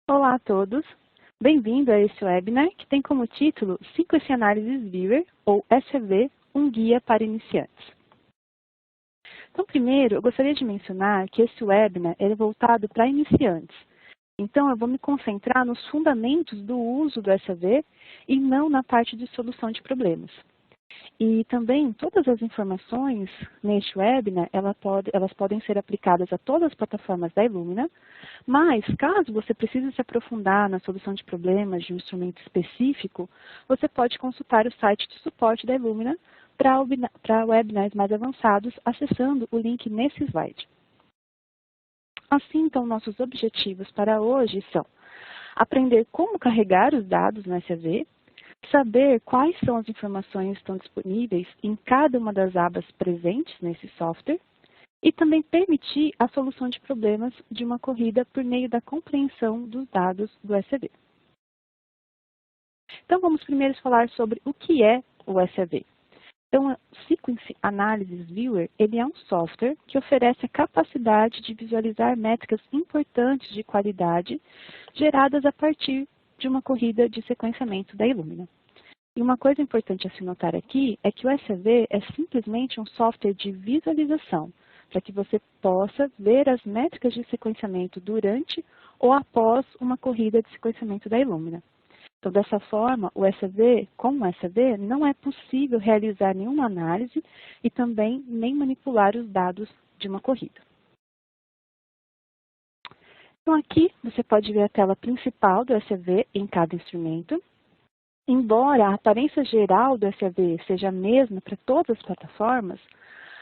Olá a todos, bem-vindo a este webinar que tem como título Sequence Analysis Viewer, ou SAV, um guia para iniciantes. Então, primeiro, eu gostaria de mencionar que esse webinar é voltado para iniciantes. Então, eu vou me concentrar nos fundamentos do uso do SAV e não na parte de solução de problemas. E também todas as informações neste webinar, elas podem ser aplicadas a todas as plataformas da Illumina, mas caso você precise se aprofundar na solução de problemas de um instrumento específico, você pode consultar o site de suporte da Illumina para webinars mais avançados, acessando o link nesse slide. Assim, então, nossos objetivos para hoje são aprender como carregar os dados no SAV, saber quais são as informações que estão disponíveis em cada uma das abas presentes nesse software e também permitir a solução de problemas de uma corrida por meio da compreensão dos dados do SAV. Então, vamos primeiro falar sobre o que é o SAV. Então, o Sequence Analysis Viewer, ele é um software que oferece a capacidade de visualizar métricas importantes de qualidade geradas a partir de uma corrida de sequenciamento da Illumina. E uma coisa importante a se notar aqui é que o SAV é simplesmente um software de visualização, para que você possa ver as métricas de sequenciamento durante ou após uma corrida de sequenciamento da Illumina. Então, dessa forma, com o SAV, não é possível realizar nenhuma análise e também nem manipular os dados de uma corrida. Então, aqui você pode ver a tela principal do SAV em cada instrumento. Embora a aparência geral do SAV seja a mesma para todas as plataformas,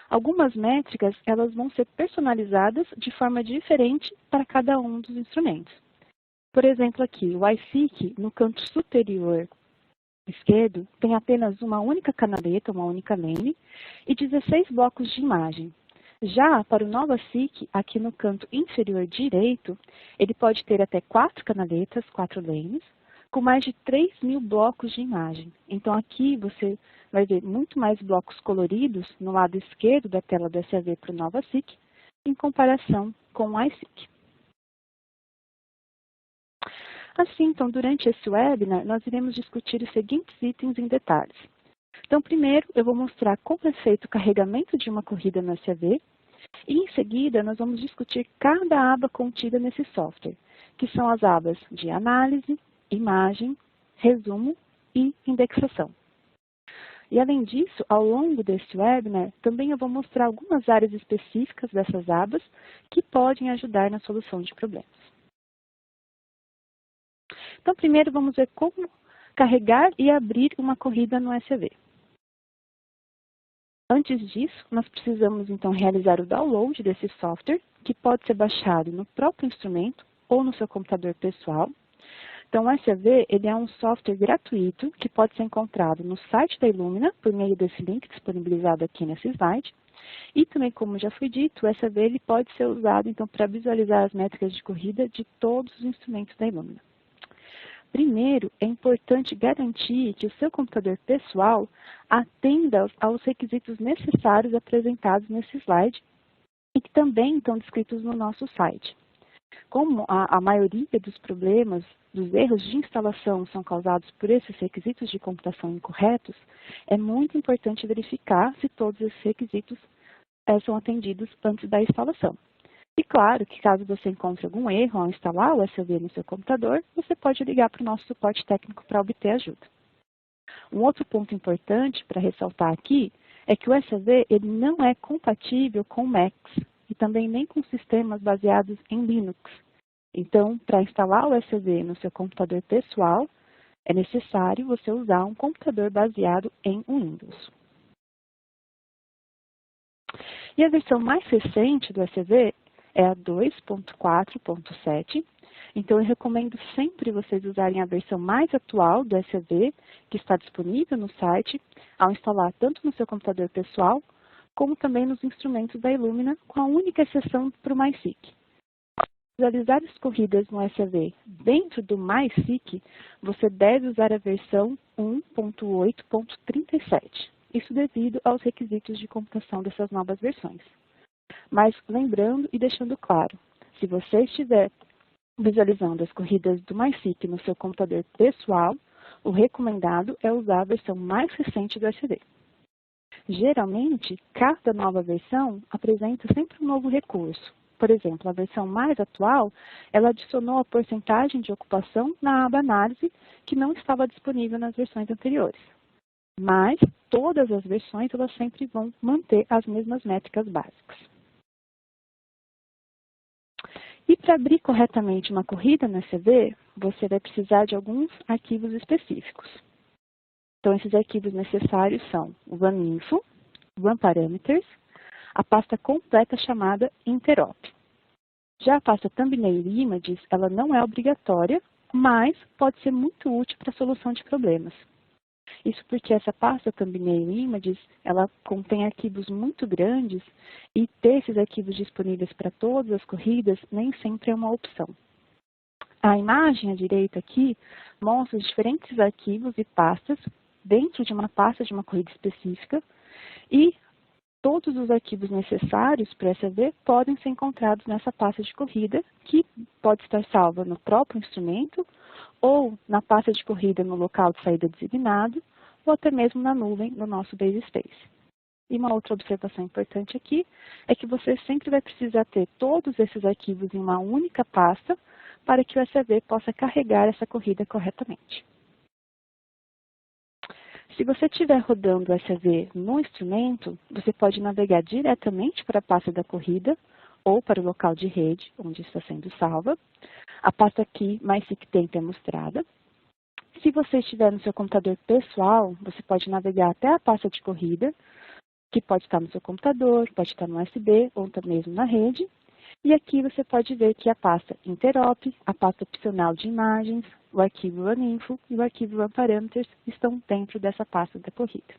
algumas métricas elas vão ser personalizadas de forma diferente para cada um dos instrumentos. Por exemplo, aqui, o iSeq, no canto superior esquerdo, tem apenas uma única canaleta, uma única lane, e 16 blocos de imagem. Já para o NovaSeq, aqui no canto inferior direito, ele pode ter até 4 canaletas, 4 lanes, com mais de 3.000 blocos de imagem. Então, aqui você vai ver muito mais blocos coloridos no lado esquerdo da tela do SAV para o NovaSeq, em comparação com o iSeq. Assim, então, durante esse webinar, nós iremos discutir os seguintes itens em detalhes. Então, primeiro, eu vou mostrar como é feito o carregamento de uma corrida no SAV, e em seguida, nós vamos discutir cada aba contida nesse software, que são as abas de análise, imagem, resumo e indexação. E além disso, ao longo deste webinar, também eu vou mostrar algumas áreas específicas dessas abas que podem ajudar na solução de problemas. Então, primeiro vamos ver como carregar e abrir uma corrida no SAV. Antes disso, nós precisamos então realizar o download desse software, que pode ser baixado no próprio instrumento ou no seu computador pessoal. Então, o SAV ele é um software gratuito que pode ser encontrado no site da Illumina, por meio desse link disponibilizado aqui nesse slide. E também, como já foi dito, o SAV ele pode ser usado então, para visualizar as métricas de corrida de todos os instrumentos da Illumina. Primeiro, é importante garantir que o seu computador pessoal atenda aos requisitos necessários apresentados nesse slide e que também estão descritos no nosso site. Como a maioria dos problemas, dos erros de instalação são causados por esses requisitos de computação incorretos, é muito importante verificar se todos esses requisitos são atendidos antes da instalação. E claro que caso você encontre algum erro ao instalar o SAV no seu computador, você pode ligar para o nosso suporte técnico para obter ajuda. Um outro ponto importante para ressaltar aqui é que o SAV ele não é compatível com Macs e também nem com sistemas baseados em Linux. Então, para instalar o SAV no seu computador pessoal, é necessário você usar um computador baseado em Windows. E a versão mais recente do SAV é a 2.4.7. Então, eu recomendo sempre vocês usarem a versão mais atual do SAV, que está disponível no site, ao instalar tanto no seu computador pessoal, como também nos instrumentos da Illumina, com a única exceção para o MySeq. Para visualizar as corridas no SAV dentro do MySeq, você deve usar a versão 1.8.37. Isso devido aos requisitos de computação dessas novas versões. Mas lembrando e deixando claro, se você estiver Visualizando as corridas do MySQL no seu computador pessoal, o recomendado é usar a versão mais recente do SV. Geralmente, cada nova versão apresenta sempre um novo recurso. Por exemplo, a versão mais atual, ela adicionou a porcentagem de ocupação na aba Análise, que não estava disponível nas versões anteriores. Mas todas as versões elas sempre vão manter as mesmas métricas básicas. E para abrir corretamente uma corrida no SV, você vai precisar de alguns arquivos específicos. Então, esses arquivos necessários são o runinfo, o runParameters, a pasta completa chamada interop. Já a pasta thumbnail images, ela não é obrigatória, mas pode ser muito útil para a solução de problemas. Isso porque essa pasta thumbnail images, ela contém arquivos muito grandes e ter esses arquivos disponíveis para todas as corridas nem sempre é uma opção. A imagem à direita aqui mostra os diferentes arquivos e pastas dentro de uma pasta de uma corrida específica e todos os arquivos necessários para SV podem ser encontrados nessa pasta de corrida, que pode estar salva no próprio instrumento ou na pasta de corrida no local de saída designado, ou até mesmo na nuvem no nosso BaseSpace. E uma outra observação importante aqui é que você sempre vai precisar ter todos esses arquivos em uma única pasta para que o SV possa carregar essa corrida corretamente. Se você estiver rodando o SV no instrumento, você pode navegar diretamente para a pasta da corrida ou para o local de rede, onde está sendo salva. A pasta aqui, MySQTemp, é mostrada. Se você estiver no seu computador pessoal, você pode navegar até a pasta de corrida, que pode estar no seu computador, pode estar no USB ou até mesmo na rede. E aqui você pode ver que a pasta interop, a pasta opcional de imagens, o arquivo runinfo e o arquivo runParameters estão dentro dessa pasta da corrida.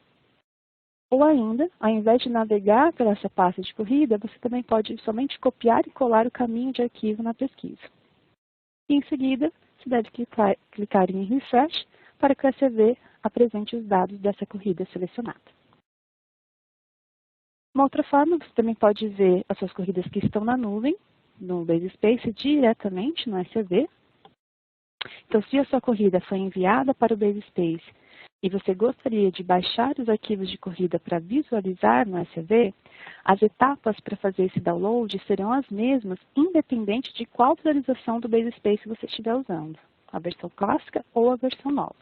Ou ainda, ao invés de navegar pela essa pasta de corrida, você também pode somente copiar e colar o caminho de arquivo na pesquisa. E em seguida, você deve clicar em Refresh para que o SV apresente os dados dessa corrida selecionada. Uma outra forma, você também pode ver as suas corridas que estão na nuvem, no BaseSpace, diretamente no SV. Então, se a sua corrida foi enviada para o BaseSpace e você gostaria de baixar os arquivos de corrida para visualizar no SV, as etapas para fazer esse download serão as mesmas, independente de qual visualização do BaseSpace você estiver usando, a versão clássica ou a versão nova.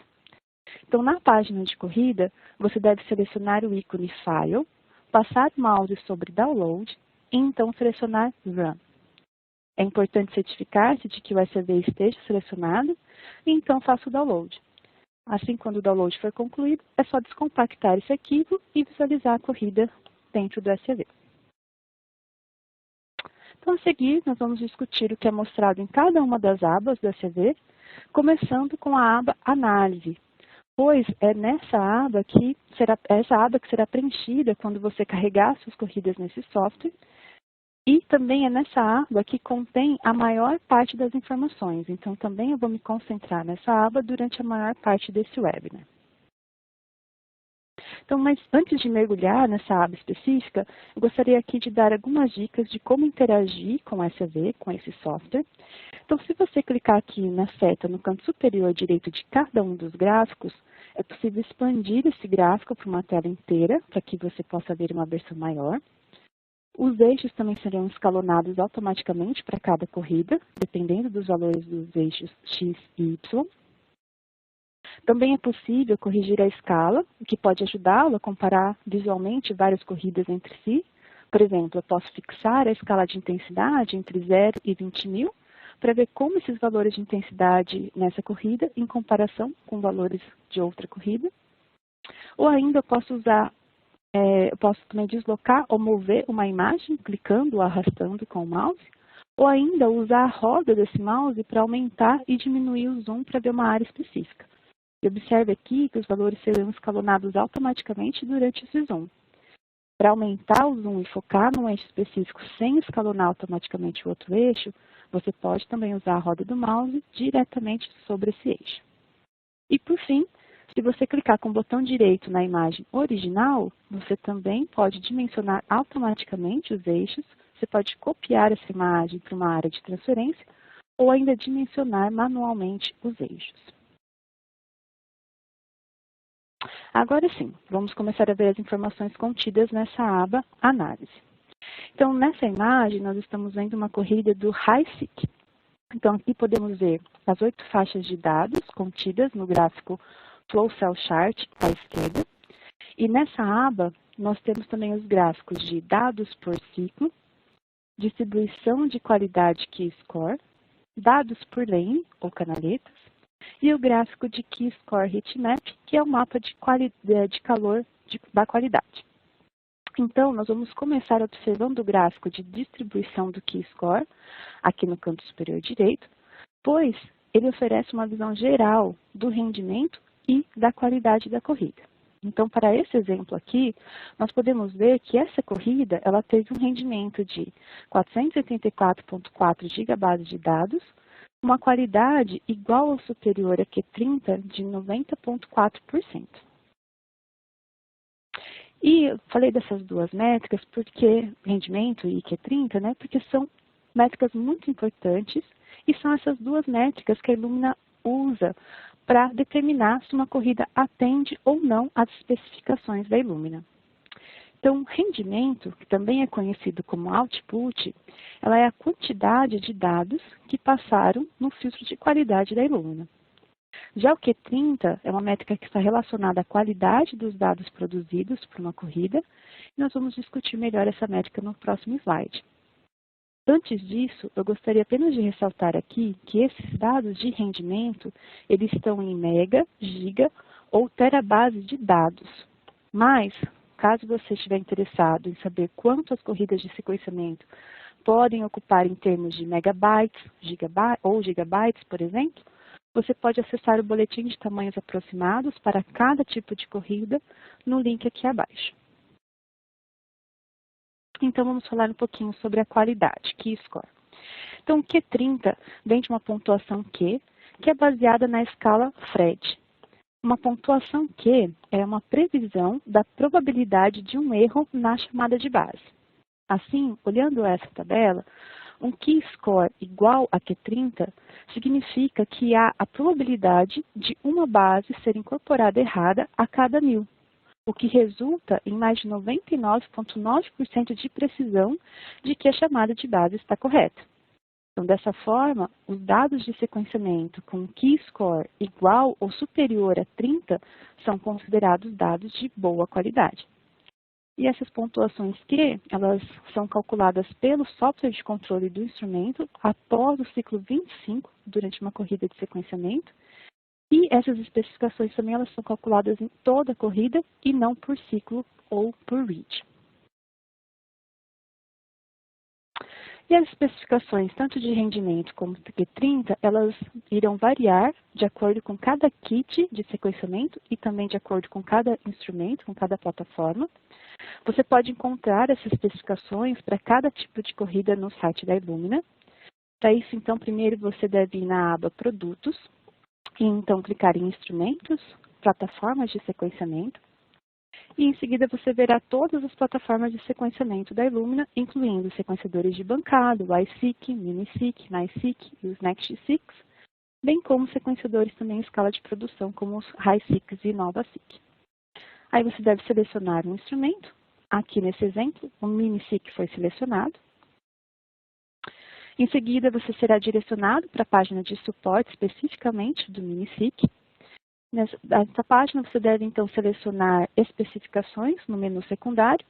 Então, na página de corrida, você deve selecionar o ícone File, passar o mouse sobre Download e então selecionar Run. É importante certificar-se de que o SV esteja selecionado e então faça o download. Assim, quando o download for concluído, é só descompactar esse arquivo e visualizar a corrida dentro do SV. Então, a seguir, nós vamos discutir o que é mostrado em cada uma das abas do SV, começando com a aba Análise, pois é nessa aba que será preenchida quando você carregar suas corridas nesse software, e também é nessa aba que contém a maior parte das informações. Então, também eu vou me concentrar nessa aba durante a maior parte desse webinar. Então, mas antes de mergulhar nessa aba específica, eu gostaria aqui de dar algumas dicas de como interagir com o SV, com esse software. Então, se você clicar aqui na seta no canto superior direito de cada um dos gráficos, é possível expandir esse gráfico para uma tela inteira, para que você possa ver uma versão maior. Os eixos também serão escalonados automaticamente para cada corrida, dependendo dos valores dos eixos X e Y. Também é possível corrigir a escala, o que pode ajudá-lo a comparar visualmente várias corridas entre si. Por exemplo, eu posso fixar a escala de intensidade entre 0 e 20.000 para ver como esses valores de intensidade nessa corrida em comparação com valores de outra corrida. Ou ainda eu posso também deslocar ou mover uma imagem clicando ou arrastando com o mouse, ou ainda usar a roda desse mouse para aumentar e diminuir o zoom para ver uma área específica. E observe aqui que os valores serão escalonados automaticamente durante esse zoom. Para aumentar o zoom e focar num eixo específico sem escalonar automaticamente o outro eixo, você pode também usar a roda do mouse diretamente sobre esse eixo. E por fim, se você clicar com o botão direito na imagem original, você também pode dimensionar automaticamente os eixos, você pode copiar essa imagem para uma área de transferência, ou ainda dimensionar manualmente os eixos. Agora sim, vamos começar a ver as informações contidas nessa aba Análise. Então, nessa imagem, nós estamos vendo uma corrida do HiSeq. Então, aqui podemos ver as 8 faixas de dados contidas no gráfico Flow Cell Chart à esquerda. E nessa aba, nós temos também os gráficos de dados por ciclo, distribuição de qualidade Key Score, dados por lane, ou canaletas, e o gráfico de Key Score Heatmap, que é o mapa de calor da qualidade. Então, nós vamos começar observando o gráfico de distribuição do Key Score, aqui no canto superior direito, pois ele oferece uma visão geral do rendimento e da qualidade da corrida. Então, para esse exemplo aqui, nós podemos ver que essa corrida ela teve um rendimento de 484,4 GB de dados, uma qualidade igual ou superior a Q30 de 90,4%. E eu falei dessas duas métricas porque rendimento e Q30, né? Porque são métricas muito importantes e são essas duas métricas que a Illumina usa para determinar se uma corrida atende ou não às especificações da Illumina. Então, rendimento, que também é conhecido como output, ela é a quantidade de dados que passaram no filtro de qualidade da Illumina. Já o Q30 é uma métrica que está relacionada à qualidade dos dados produzidos por uma corrida, e nós vamos discutir melhor essa métrica no próximo slide. Antes disso, eu gostaria apenas de ressaltar aqui que esses dados de rendimento, eles estão em mega, giga ou terabase de dados. Mas, caso você estiver interessado em saber quanto as corridas de sequenciamento podem ocupar em termos de megabytes, ou gigabytes, por exemplo, você pode acessar o boletim de tamanhos aproximados para cada tipo de corrida no link aqui abaixo. Então, vamos falar um pouquinho sobre a qualidade, Key Score. Então, o Q30 vem de uma pontuação Q, que é baseada na escala Phred. Uma pontuação Q é uma previsão da probabilidade de um erro na chamada de base. Assim, olhando essa tabela, um Key Score igual a Q30 significa que há a probabilidade de uma base ser incorporada errada a cada 1000. O que resulta em mais de 99,9% de precisão de que a chamada de base está correta. Então, dessa forma, os dados de sequenciamento com Key Score igual ou superior a 30 são considerados dados de boa qualidade. E essas pontuações Q, elas são calculadas pelo software de controle do instrumento após o ciclo 25, durante uma corrida de sequenciamento. E essas especificações também elas são calculadas em toda a corrida e não por ciclo ou por read. E as especificações, tanto de rendimento como de Q30, elas irão variar de acordo com cada kit de sequenciamento e também de acordo com cada instrumento, com cada plataforma. Você pode encontrar essas especificações para cada tipo de corrida no site da Illumina. Para isso, então, primeiro você deve ir na aba Produtos, e então clicar em Instrumentos, Plataformas de Sequenciamento, e em seguida você verá todas as plataformas de sequenciamento da Illumina, incluindo os sequenciadores de bancada, o iSeq, MiniSeq, NiSeq e os NextSeq, bem como sequenciadores também em escala de produção, como os HiSeq e NovaSeq. Aí você deve selecionar um instrumento. Aqui nesse exemplo, o MiniSeq foi selecionado. Em seguida, você será direcionado para a página de suporte especificamente do MiniSeq. Nessa página, você deve então selecionar especificações no menu secundário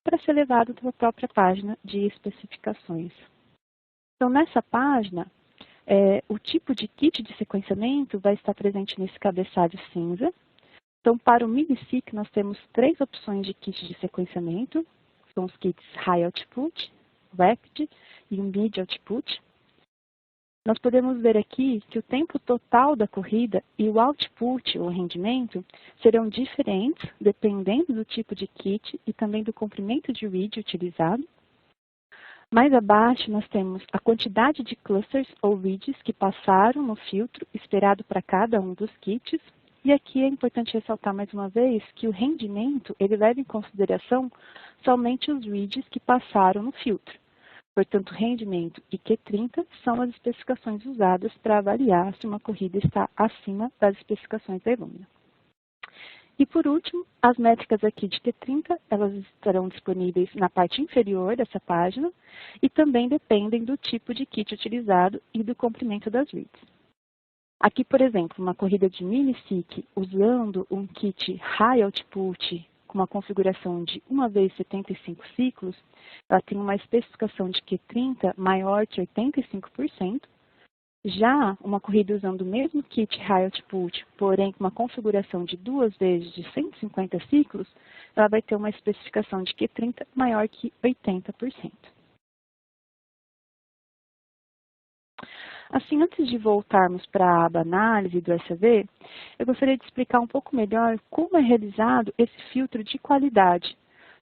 para ser levado para a própria página de especificações. Então, nessa página, o tipo de kit de sequenciamento vai estar presente nesse cabeçalho cinza. Então, para o MiniSeq, nós temos 3 opções de kit de sequenciamento. São os kits High Output, Rapid e o Mid Output. Nós podemos ver aqui que o tempo total da corrida e o output, o rendimento, serão diferentes dependendo do tipo de kit e também do comprimento de read utilizado. Mais abaixo, nós temos a quantidade de clusters ou reads que passaram no filtro esperado para cada um dos kits. E aqui é importante ressaltar mais uma vez que o rendimento ele leva em consideração somente os reads que passaram no filtro. Portanto, rendimento e Q30 são as especificações usadas para avaliar se uma corrida está acima das especificações da Illumina. E por último, as métricas aqui de Q30, elas estarão disponíveis na parte inferior dessa página e também dependem do tipo de kit utilizado e do comprimento das reads. Aqui, por exemplo, uma corrida de mini-SIC usando um kit High Output com uma configuração de 1 vez 75 ciclos, ela tem uma especificação de Q30 maior que 85%. Já uma corrida usando o mesmo kit High Output, porém com uma configuração de 2 vezes de 150 ciclos, ela vai ter uma especificação de Q30 maior que 80%. Assim, antes de voltarmos para a aba análise do SAV, eu gostaria de explicar um pouco melhor como é realizado esse filtro de qualidade.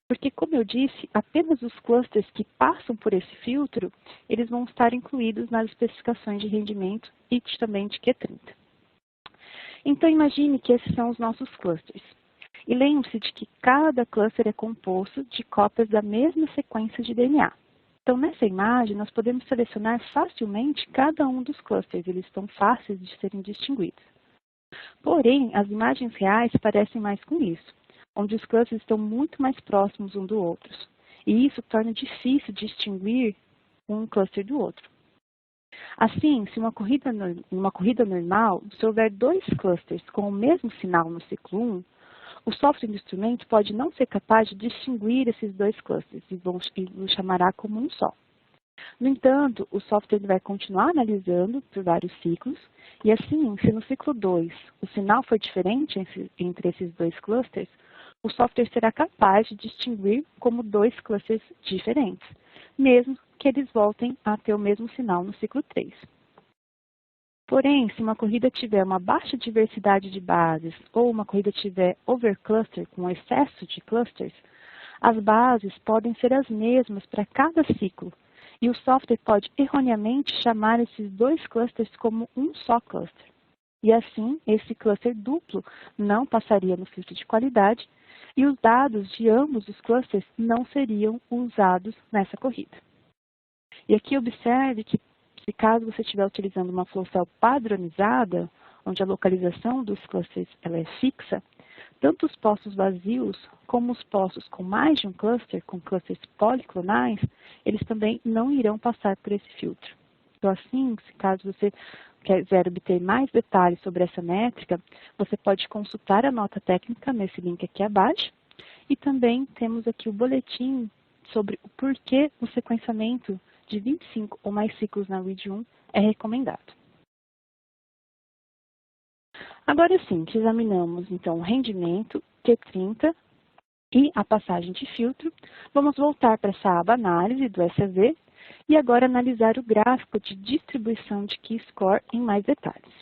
Porque, como eu disse, apenas os clusters que passam por esse filtro, eles vão estar incluídos nas especificações de rendimento e também de Q30. Então, imagine que esses são os nossos clusters. E lembre-se de que cada cluster é composto de cópias da mesma sequência de DNA. Então, nessa imagem, nós podemos selecionar facilmente cada um dos clusters, eles estão fáceis de serem distinguidos. Porém, as imagens reais parecem mais com isso, onde os clusters estão muito mais próximos um do outro. E isso torna difícil distinguir um cluster do outro. Assim, se uma corrida normal, se houver 2 clusters com o mesmo sinal no ciclo 1, o software do instrumento pode não ser capaz de distinguir esses 2 clusters e o chamará como um só. No entanto, o software vai continuar analisando por vários ciclos, e assim, se no ciclo 2 o sinal for diferente entre esses 2 clusters, o software será capaz de distinguir como 2 clusters diferentes, mesmo que eles voltem a ter o mesmo sinal no ciclo 3. Porém, se uma corrida tiver uma baixa diversidade de bases ou uma corrida tiver overcluster, com excesso de clusters, as bases podem ser as mesmas para cada ciclo, e o software pode erroneamente chamar esses 2 clusters como um só cluster. E assim, esse cluster duplo não passaria no filtro de qualidade e os dados de ambos os clusters não seriam usados nessa corrida. E aqui observe que, se caso você estiver utilizando uma flow cell padronizada, onde a localização dos clusters ela é fixa, tanto os poços vazios como os poços com mais de um cluster, com clusters policlonais, eles também não irão passar por esse filtro. Então, assim, se caso você quiser obter mais detalhes sobre essa métrica, você pode consultar a nota técnica nesse link aqui abaixo. E também temos aqui o boletim sobre o porquê o sequenciamento de 25 ou mais ciclos na read 1 é recomendado. Agora sim, que examinamos então o rendimento, Q30 e a passagem de filtro, vamos voltar para essa aba análise do SAV e agora analisar o gráfico de distribuição de Q-score em mais detalhes.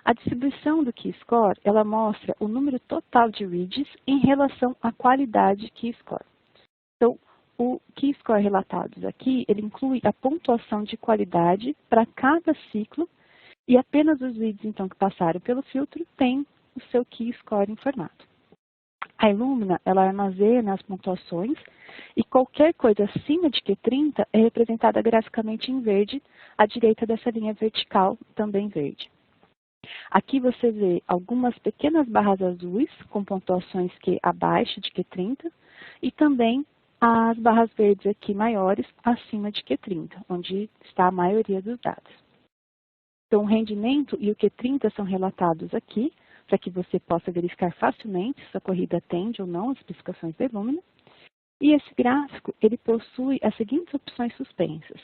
A distribuição do Q-score, ela mostra o número total de reads em relação à qualidade Q-score. Então, o Q-score relatados aqui, ele inclui a pontuação de qualidade para cada ciclo e apenas os reads, então, que passaram pelo filtro têm o seu Q-score informado. A Illumina, ela armazena as pontuações e qualquer coisa acima de Q30 é representada graficamente em verde, à direita dessa linha vertical, também verde. Aqui você vê algumas pequenas barras azuis com pontuações Q abaixo de Q30 e também as barras verdes aqui maiores acima de Q30, onde está a maioria dos dados. Então, o rendimento e o Q30 são relatados aqui, para que você possa verificar facilmente se a corrida atende ou não as especificações da Illumina. E esse gráfico, ele possui as seguintes opções suspensas.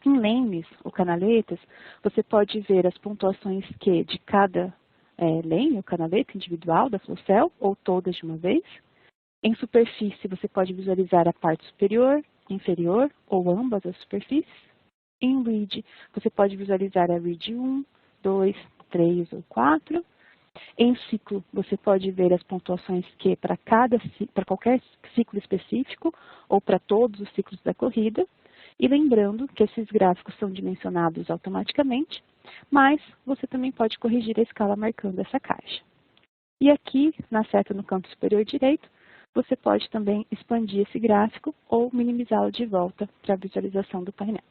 Em lanes ou canaletas, você pode ver as pontuações Q de cada lane ou canaleta individual da flow cell, ou todas de uma vez. Em superfície, você pode visualizar a parte superior, inferior ou ambas as superfícies. Em read, você pode visualizar a read 1, 2, 3 ou 4. Em ciclo, você pode ver as pontuações Q para qualquer ciclo específico ou para todos os ciclos da corrida. E lembrando que esses gráficos são dimensionados automaticamente, mas você também pode corrigir a escala marcando essa caixa. E aqui, na seta no canto superior direito, você pode também expandir esse gráfico ou minimizá-lo de volta para a visualização do painel.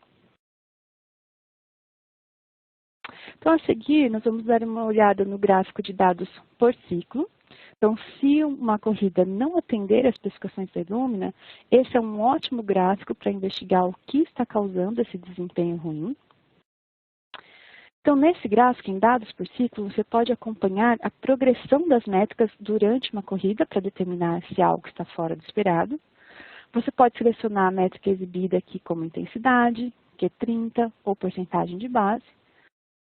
Então, a seguir, nós vamos dar uma olhada no gráfico de dados por ciclo. Então, se uma corrida não atender às especificações da Illumina, esse é um ótimo gráfico para investigar o que está causando esse desempenho ruim. Então, nesse gráfico, em dados por ciclo, você pode acompanhar a progressão das métricas durante uma corrida para determinar se algo está fora do esperado. Você pode selecionar a métrica exibida aqui como intensidade, Q30 ou porcentagem de base.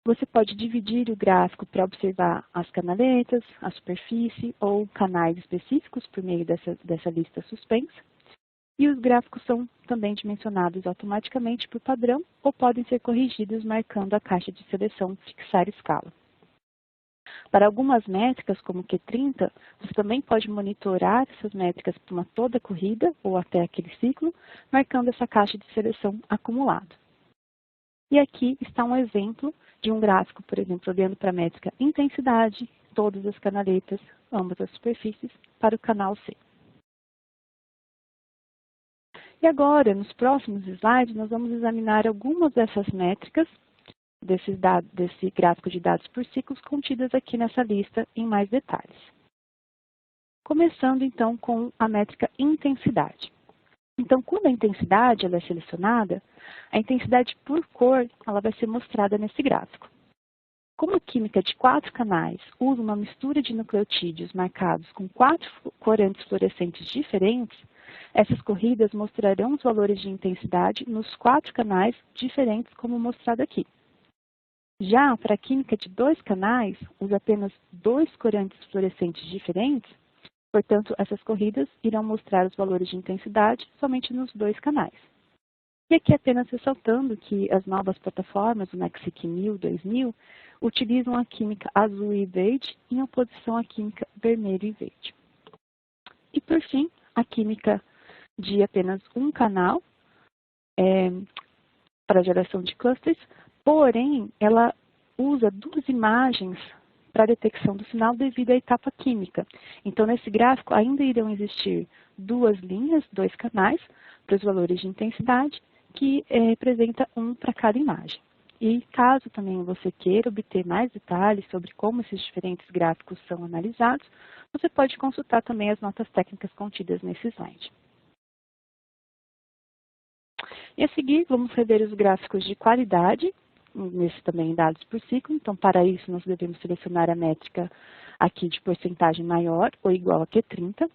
Você pode dividir o gráfico para observar as canaletas, a superfície ou canais específicos por meio dessa lista suspensa. E os gráficos são também dimensionados automaticamente por padrão ou podem ser corrigidos marcando a caixa de seleção Fixar Escala. Para algumas métricas, como Q30, você também pode monitorar essas métricas para toda a corrida ou até aquele ciclo, marcando essa caixa de seleção acumulado. E aqui está um exemplo de um gráfico, por exemplo, olhando para a métrica intensidade, todas as canaletas, ambas as superfícies, para o canal C. E agora, nos próximos slides, nós vamos examinar algumas dessas métricas, desse gráfico de dados por ciclos, contidas aqui nessa lista em mais detalhes. Começando, então, com a métrica intensidade. Então, quando a intensidade ela é selecionada, a intensidade por cor ela vai ser mostrada nesse gráfico. Como a química de 4 canais usa uma mistura de nucleotídeos marcados com 4 corantes fluorescentes diferentes, essas corridas mostrarão os valores de intensidade nos 4 canais diferentes, como mostrado aqui. Já para a química de 2 canais, usa apenas 2 corantes fluorescentes diferentes, portanto, essas corridas irão mostrar os valores de intensidade somente nos 2 canais. E aqui apenas ressaltando que as novas plataformas, o Mexic 1000, 2000, utilizam a química azul e verde em oposição à química vermelho e verde. E por fim, a química de apenas um canal para a geração de clusters, porém ela usa 2 imagens para a detecção do sinal devido à etapa química. Então, nesse gráfico ainda irão existir 2 linhas, 2 canais para os valores de intensidade, que representa um para cada imagem. E caso também você queira obter mais detalhes sobre como esses diferentes gráficos são analisados, você pode consultar também as notas técnicas contidas nesse slide. E a seguir, vamos rever os gráficos de qualidade, nesse também dados por ciclo. Então, para isso, nós devemos selecionar a métrica aqui de porcentagem maior ou igual a Q30.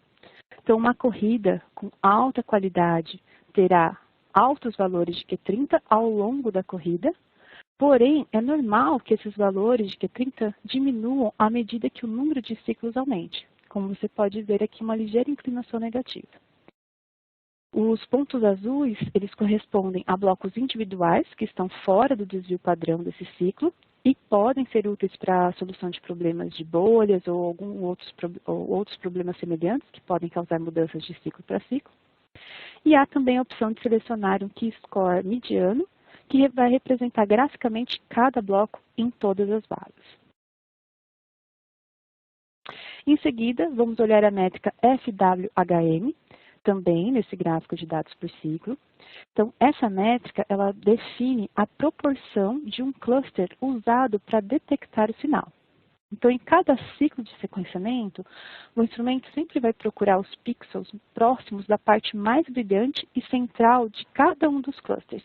Então, uma corrida com alta qualidade terá altos valores de Q30 ao longo da corrida, porém, é normal que esses valores de Q30 diminuam à medida que o número de ciclos aumente. Como você pode ver aqui, uma ligeira inclinação negativa. Os pontos azuis, eles correspondem a blocos individuais que estão fora do desvio padrão desse ciclo e podem ser úteis para a solução de problemas de bolhas ou outros problemas semelhantes que podem causar mudanças de ciclo para ciclo. E há também a opção de selecionar um Q-score mediano, que vai representar graficamente cada bloco em todas as bases. Em seguida, vamos olhar a métrica FWHM, também nesse gráfico de dados por ciclo. Então, essa métrica, ela define a proporção de um cluster usado para detectar o sinal. Então, em cada ciclo de sequenciamento, o instrumento sempre vai procurar os pixels próximos da parte mais brilhante e central de cada um dos clusters,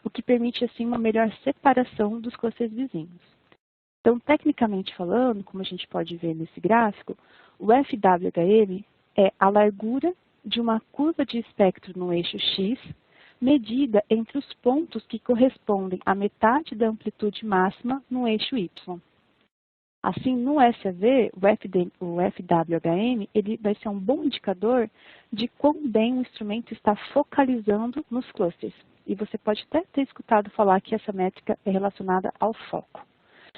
o que permite, assim, uma melhor separação dos clusters vizinhos. Então, tecnicamente falando, como a gente pode ver nesse gráfico, o FWHM é a largura de uma curva de espectro no eixo X, medida entre os pontos que correspondem à metade da amplitude máxima no eixo Y. Assim, no SAV, o FWHM ele vai ser um bom indicador de quão bem o instrumento está focalizando nos clusters. E você pode até ter escutado falar que essa métrica é relacionada ao foco.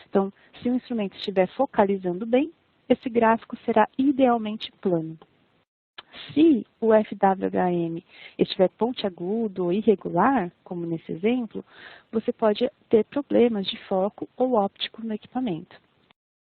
Então, se o instrumento estiver focalizando bem, esse gráfico será idealmente plano. Se o FWHM estiver pontiagudo ou irregular, como nesse exemplo, você pode ter problemas de foco ou óptico no equipamento.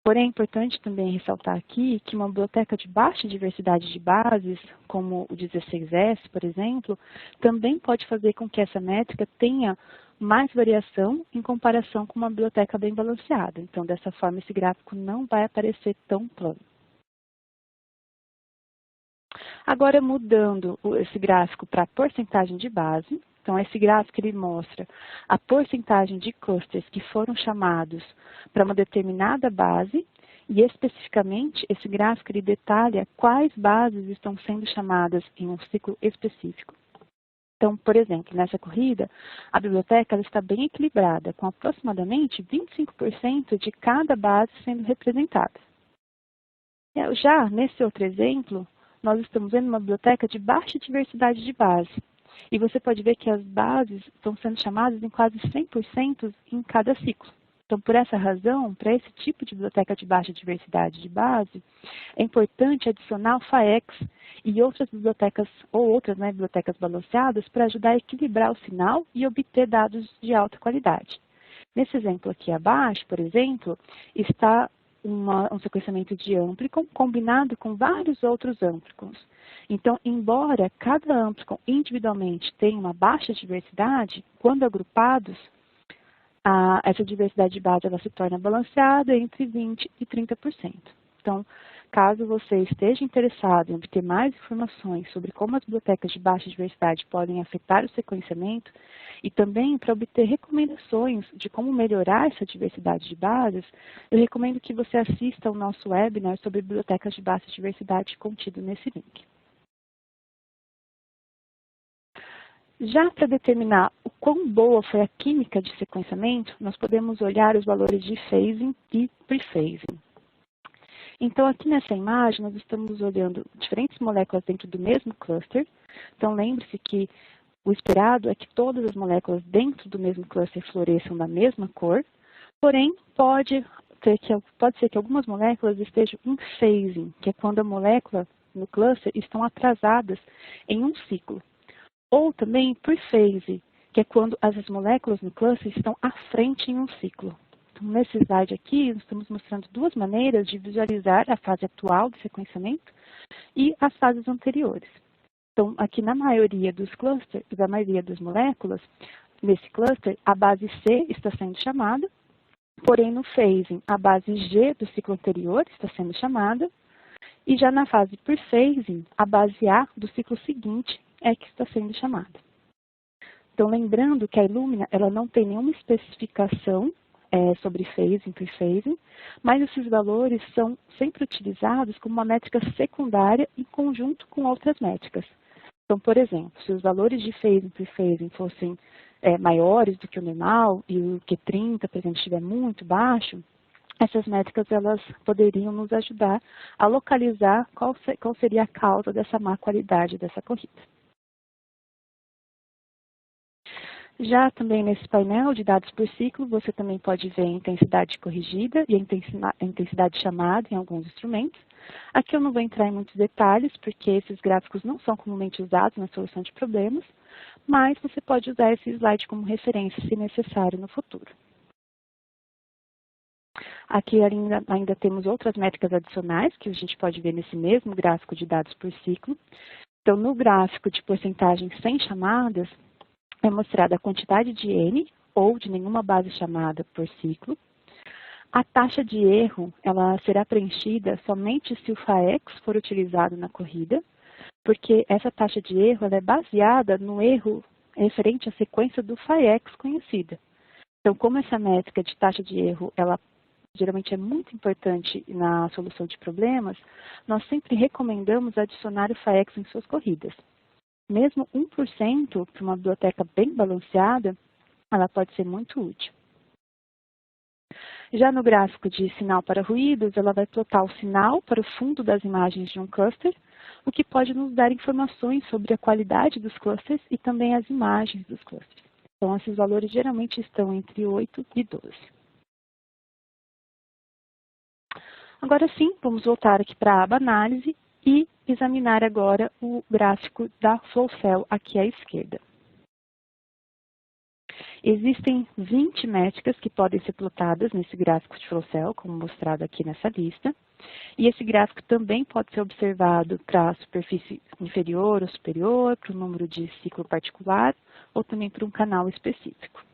Porém, é importante também ressaltar aqui que uma biblioteca de baixa diversidade de bases, como o 16S, por exemplo, também pode fazer com que essa métrica tenha mais variação em comparação com uma biblioteca bem balanceada. Então, dessa forma, esse gráfico não vai aparecer tão plano. Agora, mudando esse gráfico para a porcentagem de base, então esse gráfico ele mostra a porcentagem de clusters que foram chamados para uma determinada base, e especificamente esse gráfico ele detalha quais bases estão sendo chamadas em um ciclo específico. Então, por exemplo, nessa corrida, a biblioteca ela está bem equilibrada, com aproximadamente 25% de cada base sendo representada. Já nesse outro exemplo, nós estamos vendo uma biblioteca de baixa diversidade de base. E você pode ver que as bases estão sendo chamadas em quase 100% em cada ciclo. Então, por essa razão, para esse tipo de biblioteca de baixa diversidade de base, é importante adicionar o FAEX e outras bibliotecas, ou outras bibliotecas balanceadas, para ajudar a equilibrar o sinal e obter dados de alta qualidade. Nesse exemplo aqui abaixo, por exemplo, está um sequenciamento de amplicon combinado com vários outros amplicons. Então, embora cada amplicon individualmente tenha uma baixa diversidade, quando agrupados, essa diversidade de base ela se torna balanceada entre 20% e 30%. Então, caso você esteja interessado em obter mais informações sobre como as bibliotecas de baixa diversidade podem afetar o sequenciamento e também para obter recomendações de como melhorar essa diversidade de bases, eu recomendo que você assista ao nosso webinar sobre bibliotecas de baixa diversidade contido nesse link. Já para determinar o quão boa foi a química de sequenciamento, nós podemos olhar os valores de phasing e pre-phasing. Então, aqui nessa imagem, nós estamos olhando diferentes moléculas dentro do mesmo cluster. Então, lembre-se que o esperado é que todas as moléculas dentro do mesmo cluster floresçam da mesma cor, porém, pode ser que algumas moléculas estejam em phasing, que é quando a molécula no cluster estão atrasadas em um ciclo. Ou também pre-phase, que é quando as moléculas no cluster estão à frente em um ciclo. Então, nesse slide aqui, nós estamos mostrando duas maneiras de visualizar a fase atual do sequenciamento e as fases anteriores. Então, aqui na maioria dos clusters, da maioria das moléculas, nesse cluster, a base C está sendo chamada, porém no phasing, a base G do ciclo anterior está sendo chamada, e já na fase pre-phasing, a base A do ciclo seguinte é que está sendo chamada. Então, lembrando que a Illumina ela não tem nenhuma especificação sobre phasing, pre-phasing, mas esses valores são sempre utilizados como uma métrica secundária em conjunto com outras métricas. Então, por exemplo, se os valores de phasing e pre-phasing fossem maiores do que o normal e o Q30, por exemplo, estiver muito baixo, essas métricas elas poderiam nos ajudar a localizar qual seria a causa dessa má qualidade dessa corrida. Já também nesse painel de dados por ciclo, você também pode ver a intensidade corrigida e a intensidade chamada em alguns instrumentos. Aqui eu não vou entrar em muitos detalhes, porque esses gráficos não são comumente usados na solução de problemas, mas você pode usar esse slide como referência, se necessário, no futuro. Aqui ainda temos outras métricas adicionais, que a gente pode ver nesse mesmo gráfico de dados por ciclo. Então, no gráfico de porcentagem sem chamadas, é mostrada a quantidade de N, ou de nenhuma base chamada por ciclo. A taxa de erro ela será preenchida somente se o FAEX for utilizado na corrida, porque essa taxa de erro ela é baseada no erro referente à sequência do FAEX conhecida. Então, como essa métrica de taxa de erro ela geralmente é muito importante na solução de problemas, nós sempre recomendamos adicionar o FAEX em suas corridas. Mesmo 1% para uma biblioteca bem balanceada, ela pode ser muito útil. Já no gráfico de sinal para ruídos, ela vai plotar o sinal para o fundo das imagens de um cluster, o que pode nos dar informações sobre a qualidade dos clusters e também as imagens dos clusters. Então, esses valores geralmente estão entre 8 e 12. Agora sim, vamos voltar aqui para a aba análise e examinar agora o gráfico da flow cell aqui à esquerda. Existem 20 métricas que podem ser plotadas nesse gráfico de flow cell, como mostrado aqui nessa lista. E esse gráfico também pode ser observado para a superfície inferior ou superior, para o número de ciclo particular, ou também para um canal específico.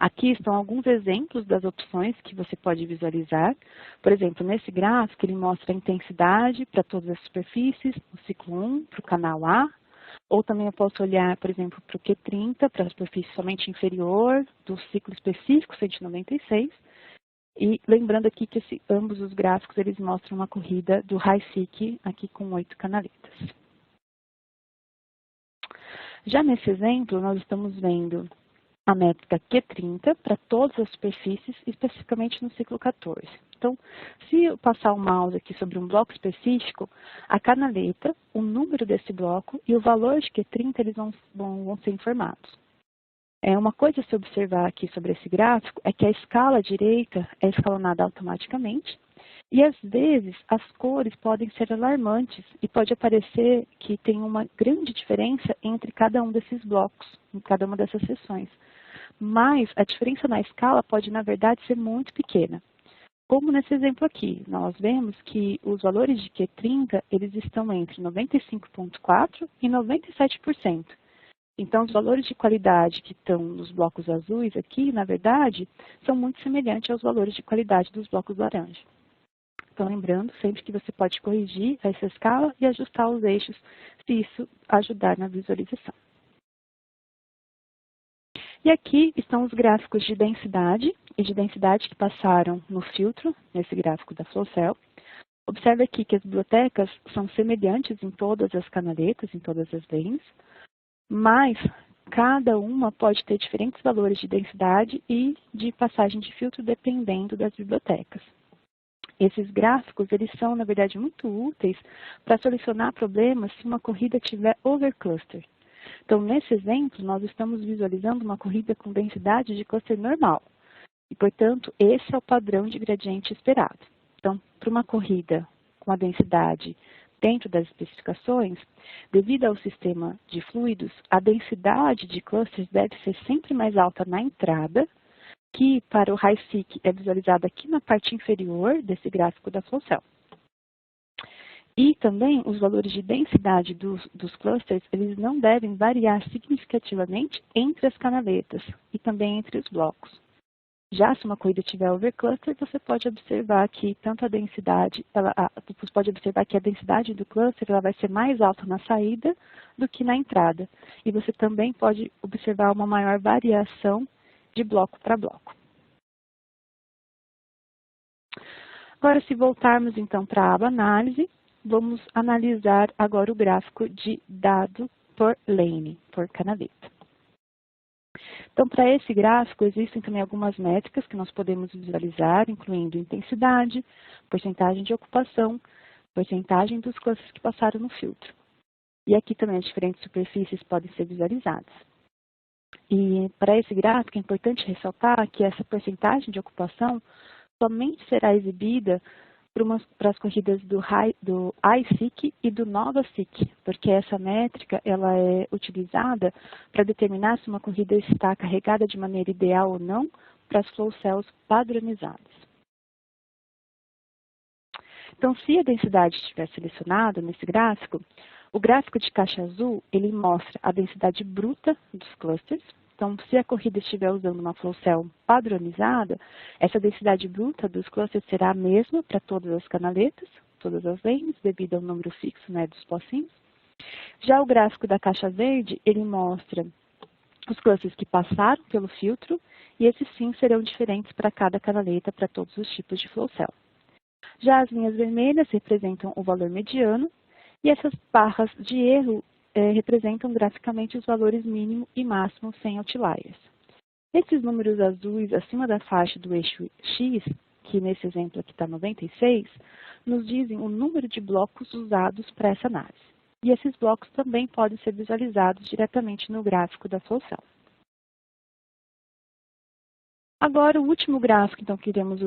Aqui estão alguns exemplos das opções que você pode visualizar. Por exemplo, nesse gráfico ele mostra a intensidade para todas as superfícies, no ciclo 1, para o canal A, ou também eu posso olhar, por exemplo, para o Q30, para a superfície somente inferior, do ciclo específico 196. E lembrando aqui que ambos os gráficos eles mostram uma corrida do High-Seek aqui com 8 canaletas. Já nesse exemplo, nós estamos vendo a métrica Q30 para todas as superfícies, especificamente no ciclo 14. Então, se eu passar o mouse aqui sobre um bloco específico, a canaleta, o número desse bloco e o valor de Q30 eles vão ser informados. Uma coisa a se observar aqui sobre esse gráfico é que a escala direita é escalonada automaticamente e, às vezes, as cores podem ser alarmantes e pode aparecer que tem uma grande diferença entre cada um desses blocos, em cada uma dessas seções. Mas a diferença na escala pode, na verdade, ser muito pequena. Como nesse exemplo aqui, nós vemos que os valores de Q30 eles estão entre 95,4% e 97%. Então, os valores de qualidade que estão nos blocos azuis aqui, na verdade, são muito semelhantes aos valores de qualidade dos blocos laranja. Então, lembrando sempre que você pode corrigir essa escala e ajustar os eixos, se isso ajudar na visualização. E aqui estão os gráficos de densidade e de densidade que passaram no filtro, nesse gráfico da flow cell. Observe aqui que as bibliotecas são semelhantes em todas as canaletas, em todas as lanes, mas cada uma pode ter diferentes valores de densidade e de passagem de filtro dependendo das bibliotecas. Esses gráficos eles são, na verdade, muito úteis para solucionar problemas se uma corrida tiver overcluster. Então, nesse exemplo, nós estamos visualizando uma corrida com densidade de cluster normal. E, portanto, esse é o padrão de gradiente esperado. Então, para uma corrida com a densidade dentro das especificações, devido ao sistema de fluidos, a densidade de clusters deve ser sempre mais alta na entrada, que para o High-Seek é visualizado aqui na parte inferior desse gráfico da flow cell. E também os valores de densidade dos clusters, eles não devem variar significativamente entre as canaletas e também entre os blocos. Já se uma corrida tiver overcluster, você pode observar que tanto a densidade, você pode observar que a densidade do cluster ela vai ser mais alta na saída do que na entrada. E você também pode observar uma maior variação de bloco para bloco. Agora, se voltarmos então para a aba análise, vamos analisar agora o gráfico de dado por lane, por canaleta. Então, para esse gráfico, existem também algumas métricas que nós podemos visualizar, incluindo intensidade, porcentagem de ocupação, porcentagem dos clusters que passaram no filtro. E aqui também as diferentes superfícies podem ser visualizadas. E para esse gráfico é importante ressaltar que essa porcentagem de ocupação somente será exibida para as corridas do High-Seek e do Nova-Seek, porque essa métrica ela é utilizada para determinar se uma corrida está carregada de maneira ideal ou não para as flow cells padronizadas. Então, se a densidade estiver selecionada nesse gráfico, o gráfico de caixa azul ele mostra a densidade bruta dos clusters. Então, se a corrida estiver usando uma flow cell padronizada, essa densidade bruta dos clusters será a mesma para todas as canaletas, todas as lanes, devido ao número fixo dos pocinhos. Já o gráfico da caixa verde, ele mostra os clusters que passaram pelo filtro, e esses sim serão diferentes para cada canaleta, para todos os tipos de flow cell. Já as linhas vermelhas representam o valor mediano, e essas barras de erro representam graficamente os valores mínimo e máximo sem outliers. Esses números azuis acima da faixa do eixo X, que nesse exemplo aqui está 96, nos dizem o número de blocos usados para essa análise. E esses blocos também podem ser visualizados diretamente no gráfico da flow cell. Agora, o último gráfico então, que iremos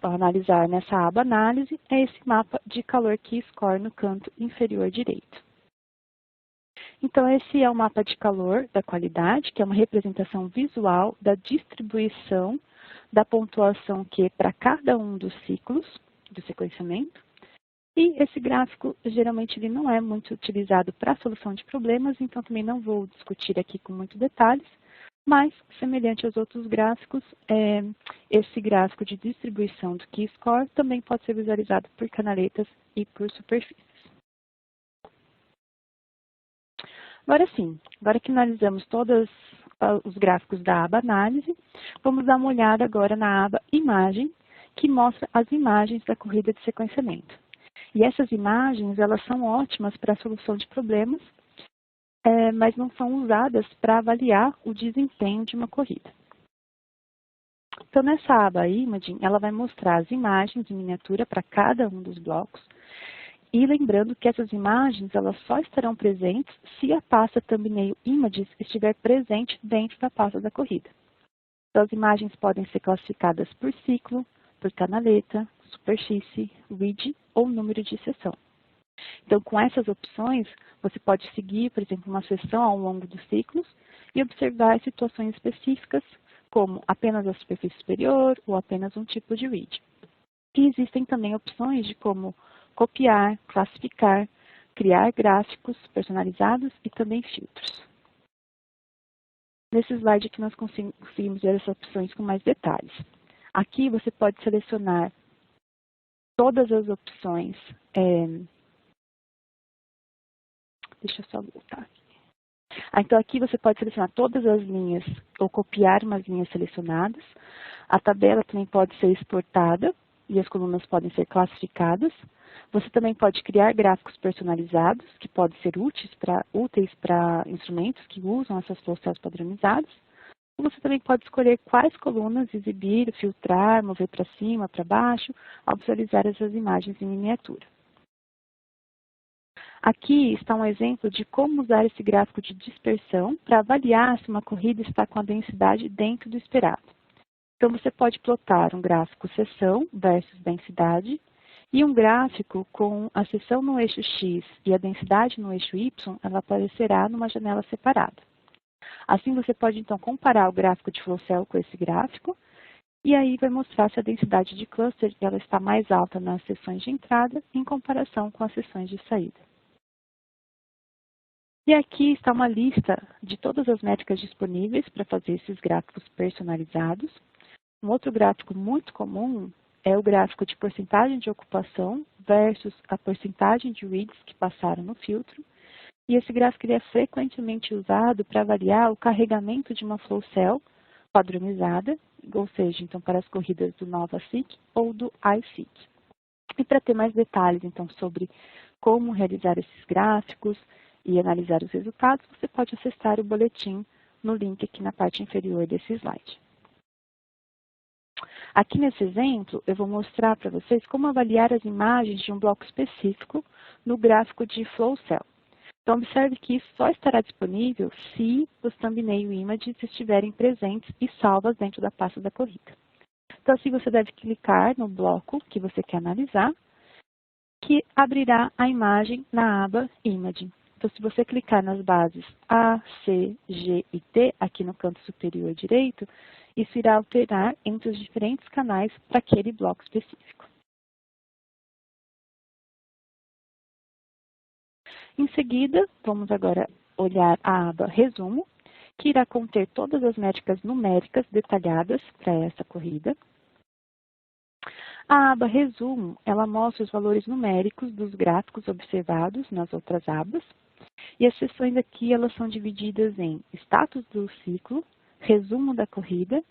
analisar nessa aba análise é esse mapa de calor Q-score no canto inferior direito. Então, esse é o mapa de calor da qualidade, que é uma representação visual da distribuição da pontuação Q para cada um dos ciclos do sequenciamento. E esse gráfico, geralmente, ele não é muito utilizado para a solução de problemas, então também não vou discutir aqui com muitos detalhes, mas, semelhante aos outros gráficos, esse gráfico de distribuição do Q-score também pode ser visualizado por canaletas e por superfícies. Agora sim, agora que analisamos todos os gráficos da aba Análise, vamos dar uma olhada agora na aba Imagem, que mostra as imagens da corrida de sequenciamento. E essas imagens, elas são ótimas para a solução de problemas, mas não são usadas para avaliar o desempenho de uma corrida. Então, nessa aba Imaging, ela vai mostrar as imagens em miniatura para cada um dos blocos. E lembrando que essas imagens, elas só estarão presentes se a pasta Thumbnail Images estiver presente dentro da pasta da corrida. Então, as imagens podem ser classificadas por ciclo, por canaleta, superfície, read ou número de sessão. Então, com essas opções, você pode seguir, por exemplo, uma sessão ao longo dos ciclos e observar situações específicas, como apenas a superfície superior ou apenas um tipo de read. E existem também opções de como copiar, classificar, criar gráficos personalizados e também filtros. Nesse slide aqui nós conseguimos ver essas opções com mais detalhes. Aqui você pode selecionar todas as opções. Deixa eu só voltar aqui. Então aqui você pode selecionar todas as linhas ou copiar umas linhas selecionadas. A tabela também pode ser exportada e as colunas podem ser classificadas. Você também pode criar gráficos personalizados, que podem ser úteis para instrumentos que usam essas flow cells padronizadas. Você também pode escolher quais colunas exibir, filtrar, mover para cima, para baixo, ao visualizar essas imagens em miniatura. Aqui está um exemplo de como usar esse gráfico de dispersão para avaliar se uma corrida está com a densidade dentro do esperado. Então, você pode plotar um gráfico seção versus densidade e um gráfico com a seção no eixo X e a densidade no eixo Y, ela aparecerá numa janela separada. Assim, você pode, então, comparar o gráfico de flow cell com esse gráfico e aí vai mostrar se a densidade de cluster ela está mais alta nas seções de entrada em comparação com as seções de saída. E aqui está uma lista de todas as métricas disponíveis para fazer esses gráficos personalizados. Um outro gráfico muito comum é o gráfico de porcentagem de ocupação versus a porcentagem de reads que passaram no filtro. E esse gráfico ele é frequentemente usado para avaliar o carregamento de uma flow cell padronizada, ou seja, então para as corridas do NovaSeq ou do iSeq. E para ter mais detalhes então sobre como realizar esses gráficos e analisar os resultados, você pode acessar o boletim no link aqui na parte inferior desse slide. Aqui nesse exemplo, eu vou mostrar para vocês como avaliar as imagens de um bloco específico no gráfico de flow cell. Então, observe que isso só estará disponível se os thumbnail images estiverem presentes e salvas dentro da pasta da corrida. Então, assim, você deve clicar no bloco que você quer analisar, que abrirá a imagem na aba Imaging. Então, se você clicar nas bases A, C, G e T, aqui no canto superior direito, isso irá alternar entre os diferentes canais para aquele bloco específico. Em seguida, vamos agora olhar a aba Resumo, que irá conter todas as métricas numéricas detalhadas para essa corrida. A aba Resumo, ela mostra os valores numéricos dos gráficos observados nas outras abas. E as seções aqui, elas são divididas em status do ciclo, resumo da corrida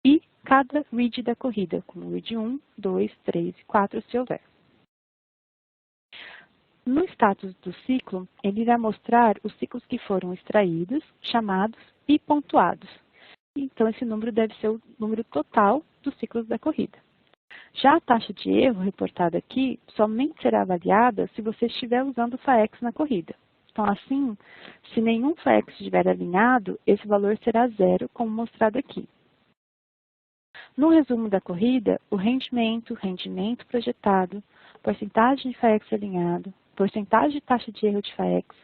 e cada read da corrida, como read 1, 2, 3 e 4, se houver. No status do ciclo, ele irá mostrar os ciclos que foram extraídos, chamados e pontuados. Então, esse número deve ser o número total dos ciclos da corrida. Já a taxa de erro reportada aqui somente será avaliada se você estiver usando o FAEX na corrida. Então, assim, se nenhum FAEX estiver alinhado, esse valor será zero, como mostrado aqui. No resumo da corrida, o rendimento projetado, porcentagem de FAEX alinhado, porcentagem de taxa de erro de FAEX,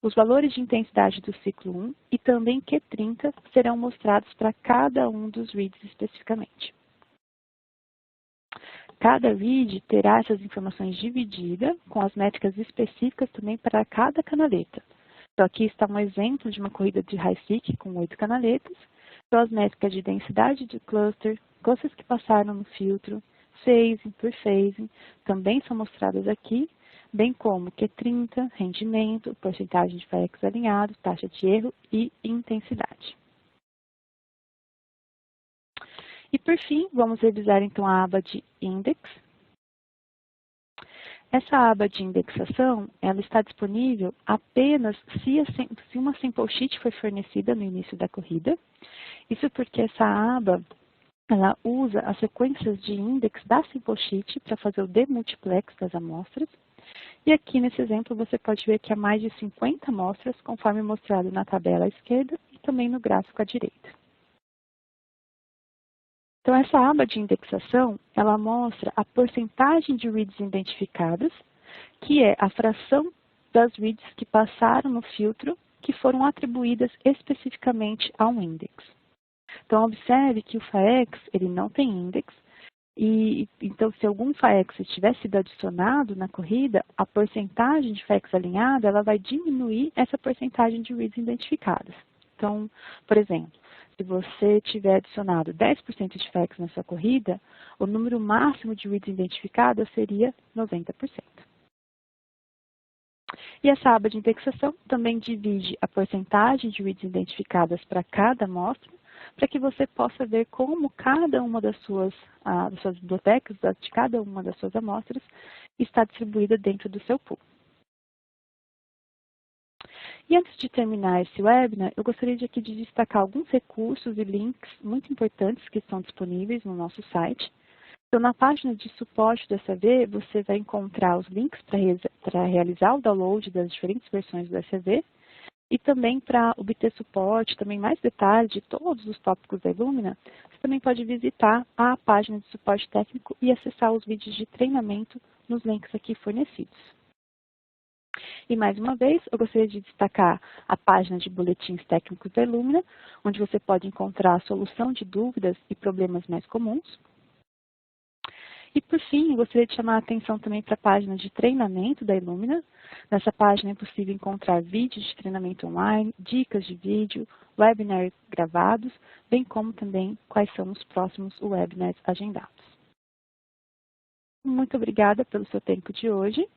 Os valores de intensidade do ciclo 1 e também Q30 serão mostrados para cada um dos reads especificamente. Cada read terá essas informações divididas, com as métricas específicas também para cada canaleta. Então, aqui está um exemplo de uma corrida de high-seek com 8 canaletas. Então, as métricas de densidade do cluster, clusters que passaram no filtro, phasing por phasing, também são mostradas aqui, bem como Q30, rendimento, porcentagem de PHX alinhado, taxa de erro e intensidade. E por fim, vamos revisar então a aba de Index. Essa aba de indexação, ela está disponível apenas se uma sample sheet foi fornecida no início da corrida. Isso porque essa aba, ela usa as sequências de index da sample sheet para fazer o demultiplex das amostras. E aqui nesse exemplo você pode ver que há mais de 50 amostras, conforme mostrado na tabela à esquerda e também no gráfico à direita. Então, essa aba de indexação, ela mostra a porcentagem de reads identificadas, que é a fração das reads que passaram no filtro, que foram atribuídas especificamente a um index. Então, observe que o PHX, ele não tem index, e então, se algum PHX tivesse sido adicionado na corrida, a porcentagem de PHX alinhada, ela vai diminuir essa porcentagem de reads identificadas. Então, por exemplo, se você tiver adicionado 10% de PHX na sua corrida, o número máximo de reads identificadas seria 90%. E essa aba de indexação também divide a porcentagem de reads identificadas para cada amostra, para que você possa ver como cada uma das suas bibliotecas, de cada uma das suas amostras, está distribuída dentro do seu pool. E antes de terminar esse webinar, eu gostaria de aqui de destacar alguns recursos e links muito importantes que estão disponíveis no nosso site. Então, na página de suporte do SAV, você vai encontrar os links para realizar o download das diferentes versões do SAV e também para obter suporte, também mais detalhes de todos os tópicos da Illumina, você também pode visitar a página de suporte técnico e acessar os vídeos de treinamento nos links aqui fornecidos. E mais uma vez, eu gostaria de destacar a página de boletins técnicos da Illumina, onde você pode encontrar a solução de dúvidas e problemas mais comuns. E por fim, eu gostaria de chamar a atenção também para a página de treinamento da Illumina. Nessa página é possível encontrar vídeos de treinamento online, dicas de vídeo, webinars gravados, bem como também quais são os próximos webinars agendados. Muito obrigada pelo seu tempo de hoje.